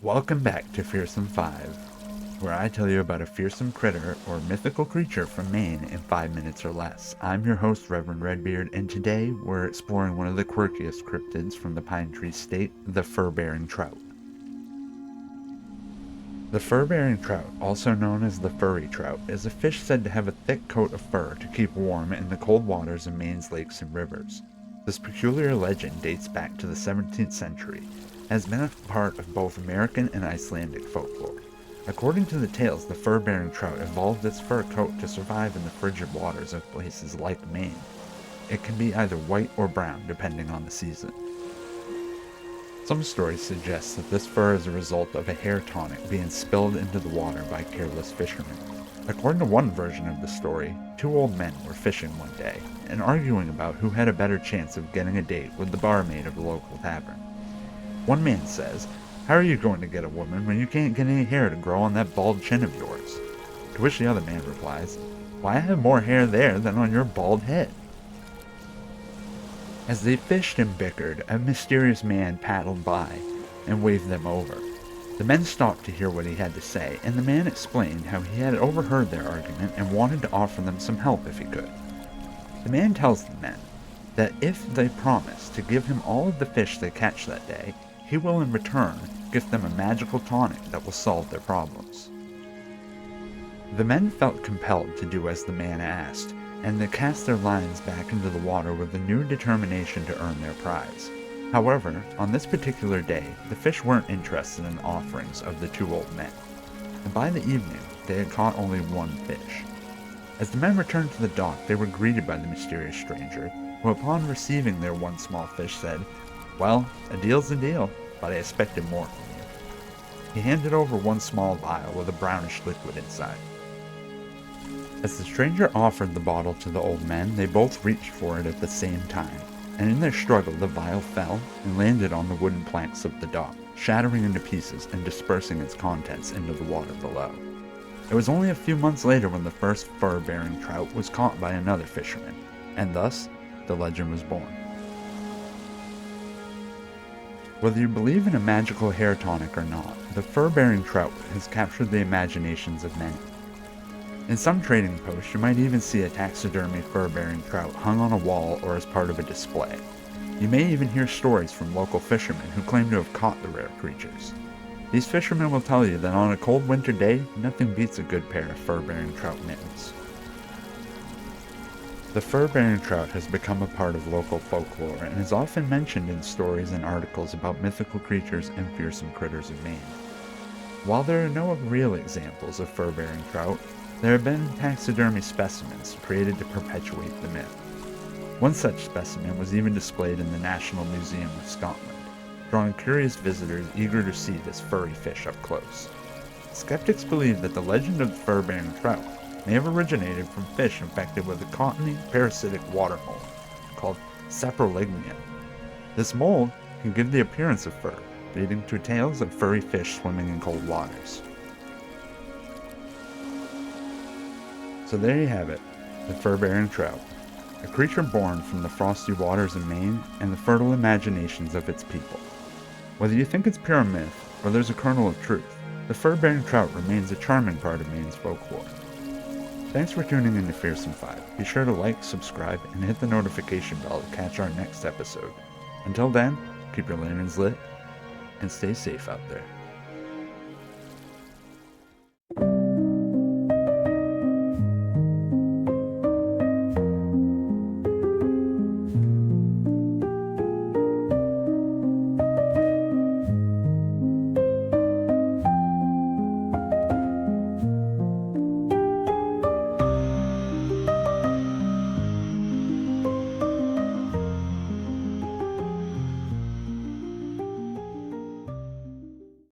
Welcome back to Fearsome Five, where I tell you about a fearsome critter or mythical creature from Maine in 5 minutes or less. I'm your host, Reverend Redbeard, and today we're exploring one of the quirkiest cryptids from the Pine Tree State, the fur-bearing trout. The fur-bearing trout, also known as the furry trout, is a fish said to have a thick coat of fur to keep warm in the cold waters of Maine's lakes and rivers. This peculiar legend dates back to the 17th century, and has been a part of both American and Icelandic folklore. According to the tales, the fur-bearing trout evolved its fur coat to survive in the frigid waters of places like Maine. It can be either white or brown depending on the season. Some stories suggest that this fur is a result of a hair tonic being spilled into the water by careless fishermen. According to one version of the story, two old men were fishing one day and arguing about who had a better chance of getting a date with the barmaid of the local tavern. One man says, "How are you going to get a woman when you can't get any hair to grow on that bald chin of yours?" To which the other man replies, "Why, I have more hair there than on your bald head." As they fished and bickered, a mysterious man paddled by and waved them over. The men stopped to hear what he had to say, and the man explained how he had overheard their argument and wanted to offer them some help if he could. The man tells the men that if they promise to give him all of the fish they catch that day, he will in return give them a magical tonic that will solve their problems. The men felt compelled to do as the man asked, and they cast their lines back into the water with a new determination to earn their prize. However, on this particular day, the fish weren't interested in the offerings of the two old men, and by the evening they had caught only one fish. As the men returned to the dock, they were greeted by the mysterious stranger, who upon receiving their one small fish said, "Well, a deal's a deal, but I expected more from you." He handed over one small vial with a brownish liquid inside. As the stranger offered the bottle to the old men, they both reached for it at the same time, and in their struggle the vial fell and landed on the wooden planks of the dock, shattering into pieces and dispersing its contents into the water below. It was only a few months later when the first fur-bearing trout was caught by another fisherman, and thus the legend was born. Whether you believe in a magical hair tonic or not, the fur-bearing trout has captured the imaginations of many. In some trading posts, you might even see a taxidermy fur-bearing trout hung on a wall or as part of a display. You may even hear stories from local fishermen who claim to have caught the rare creatures. These fishermen will tell you that on a cold winter day, nothing beats a good pair of fur-bearing trout mittens. The fur-bearing trout has become a part of local folklore and is often mentioned in stories and articles about mythical creatures and fearsome critters of Maine. While there are no real examples of fur-bearing trout, there have been taxidermy specimens created to perpetuate the myth. One such specimen was even displayed in the National Museum of Scotland, drawing curious visitors eager to see this furry fish up close. Skeptics believe that the legend of the fur-bearing trout may have originated from fish infected with a cottony parasitic water mold called saprolegnium. This mold can give the appearance of fur, leading to tales of furry fish swimming in cold waters. So there you have it, the fur-bearing trout, a creature born from the frosty waters of Maine and the fertile imaginations of its people. Whether you think it's pure myth or there's a kernel of truth, the fur-bearing trout remains a charming part of Maine's folklore. Thanks for tuning in to Fearsome Five. Be sure to like, subscribe, and hit the notification bell to catch our next episode. Until then, keep your lanterns lit and stay safe out there.